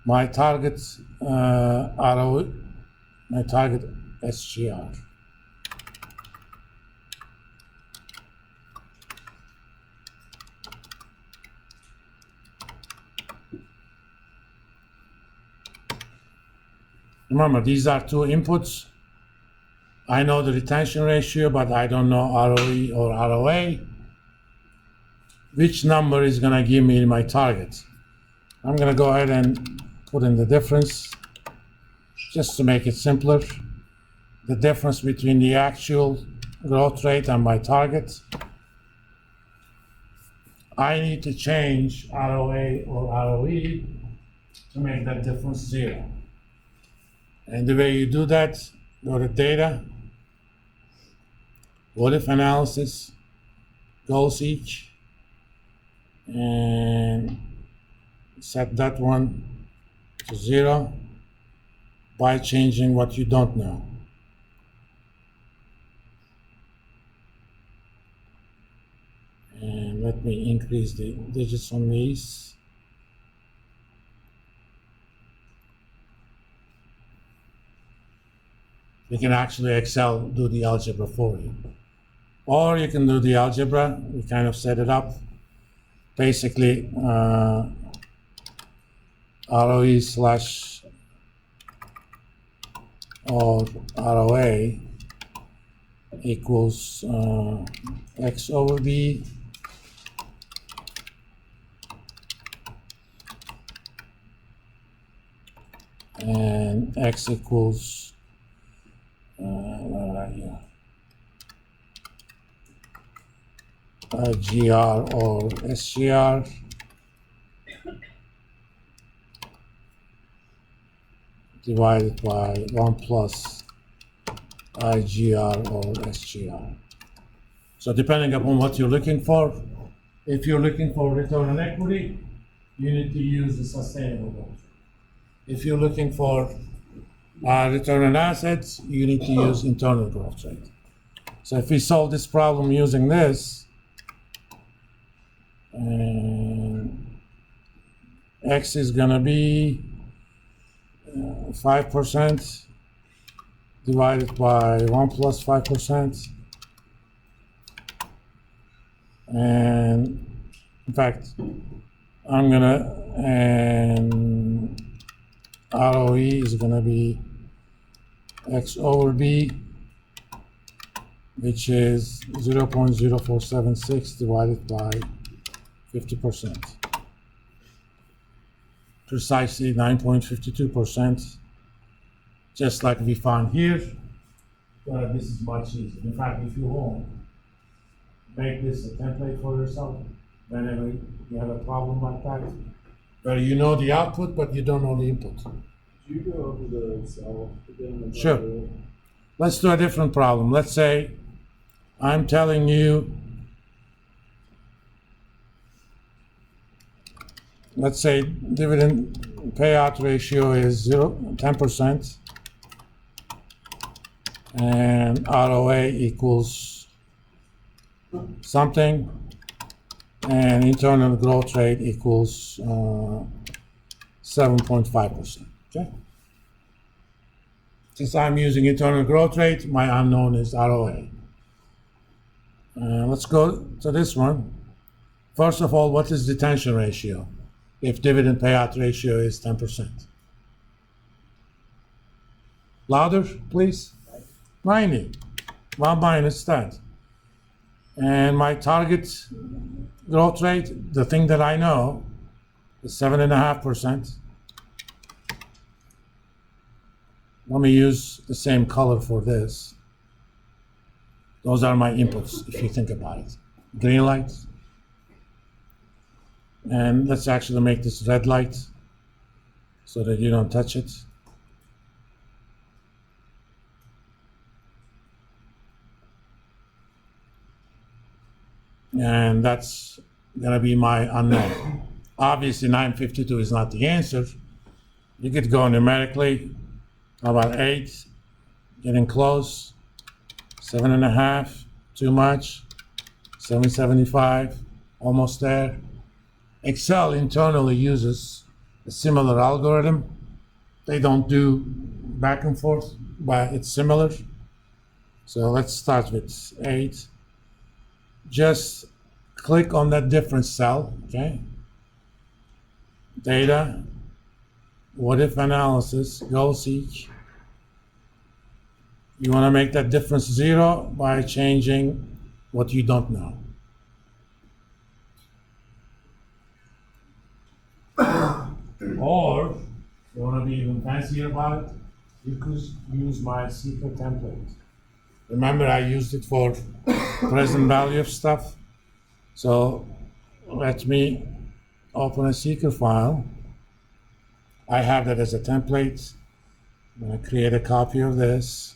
my target RO, my target SGR. Remember, these are two inputs. I know the retention ratio, but I don't know ROE or ROA. Which number is gonna give me my target? I'm gonna go ahead and put in the difference just to make it simpler. The difference between the actual growth rate and my target. I need to change ROA or ROE to make that difference 0. And the way you do that, go to data, what if analysis, goal seek, and set that one to 0 by changing what you don't know. And let me increase the digits on these. You can actually Excel do the algebra for you. Or you can do the algebra, we kind of set it up. Basically, ROE slash or ROA equals X over B and X equals GR or SGR divided by 1 plus IGR or SGR. So depending upon what you're looking for, if you're looking for return on equity, you need to use the sustainable growth. If you're looking for return on assets, you need to use internal growth rate. So if we solve this problem using this, and X is gonna be 5% divided by 1 plus 5%. And in fact, I'm gonna, and ROE is gonna be X over B, which is 0.0476 divided by 50%. Precisely 9.52%, just like we found here. This is much easier. In fact, if you want, make this a template for yourself whenever you have a problem like that, where you know the output, but you don't know the input. Do you go over the Excel again? Sure. Let's do a different problem. Let's say I'm telling you, let's say dividend payout ratio is 10%, and ROA equals something, and internal growth rate equals 7.5%. Okay. Since I'm using internal growth rate, my unknown is ROA. Let's go to this one. First of all, what is retention ratio if dividend payout ratio is 10%? Louder, please. 90. 1 minus that. And my target growth rate, the thing that I know, is 7.5%. Let me use the same color for this. Those are my inputs, if you think about it. Green light. And let's actually make this red light so that you don't touch it. And that's gonna be my unknown. Obviously 952 is not the answer. You could go numerically, how about 8, getting close, 7.5, too much, 775, almost there. Excel internally uses a similar algorithm. They don't do back and forth, but it's similar. So let's start with 8. Just click on that difference cell, okay? Data, what if analysis, goal seek. You want to make that difference 0 by changing what you don't know. Or, if you want to be even fancier about it, you could use my secret template. Remember, I used it for present value of stuff. So let me open a secret file. I have that as a template. I'm going to create a copy of this.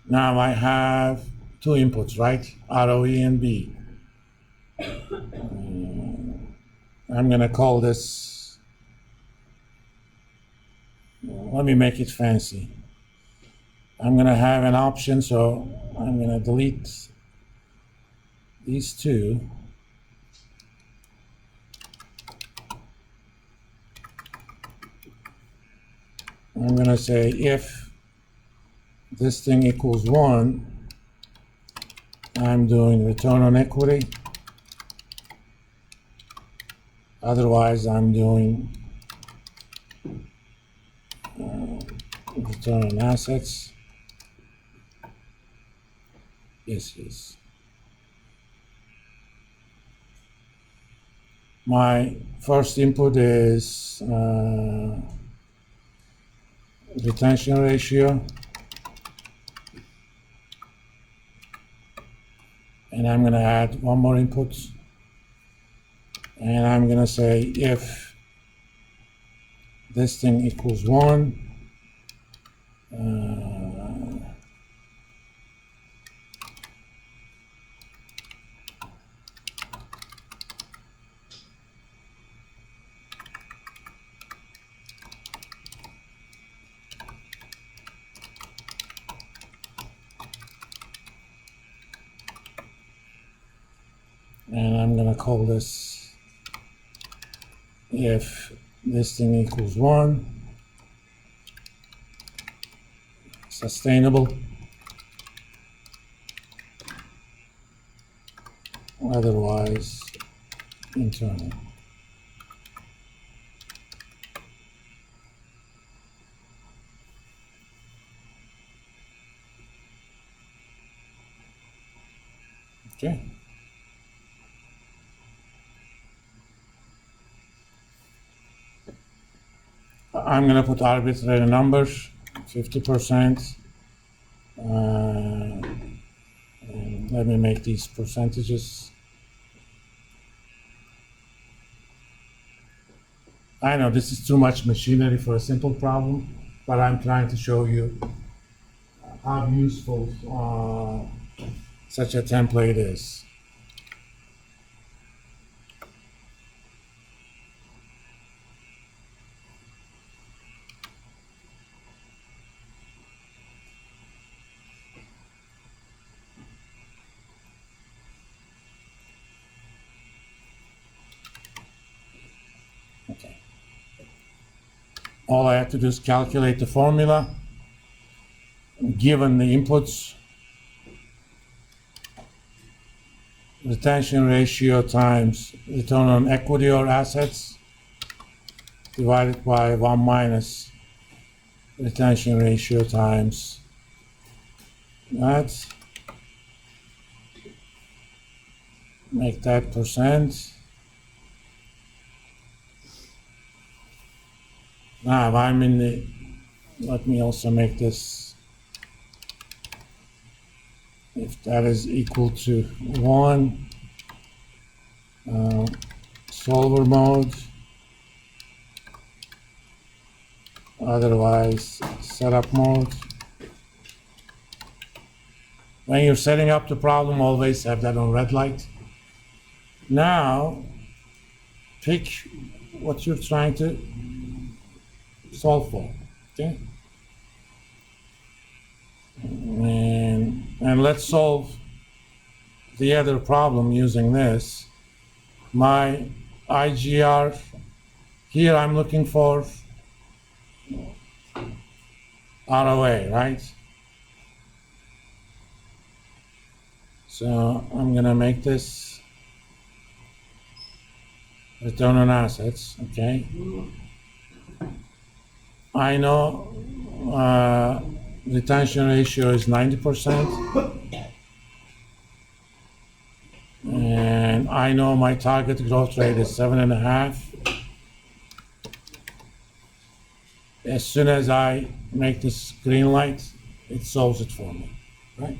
Now I have 2 inputs, right? ROE and B. I'm going to call this, let me make it fancy. I'm going to have an option, so I'm going to delete these 2. I'm going to say if this thing equals 1, I'm doing return on equity. Otherwise, I'm doing return on assets. Yes. My first input is retention ratio. And I'm going to add one more input. And I'm going to say if this thing equals 1, and I'm going to call this if this thing equals 1, sustainable, otherwise internal. Okay. I'm going to put arbitrary numbers, 50%. And let me make these percentages. I know this is too much machinery for a simple problem, but I'm trying to show you how useful such a template is. Okay. All I have to do is calculate the formula, given the inputs, retention ratio times return on equity or assets, divided by 1 minus retention ratio times that. Make that percent. Now I'm in the, let me also make this, if that is equal to 1, solver mode, otherwise setup mode. When you're setting up the problem, always have that on red light. Now, pick what you're trying to solve for, okay? And let's solve the other problem using this. My IGR Here I'm looking for ROA, right? So I'm gonna make this return on assets, okay? I know retention ratio is 90%, and I know my target growth rate is 7.5. As soon as I make this green light, it solves it for me, right?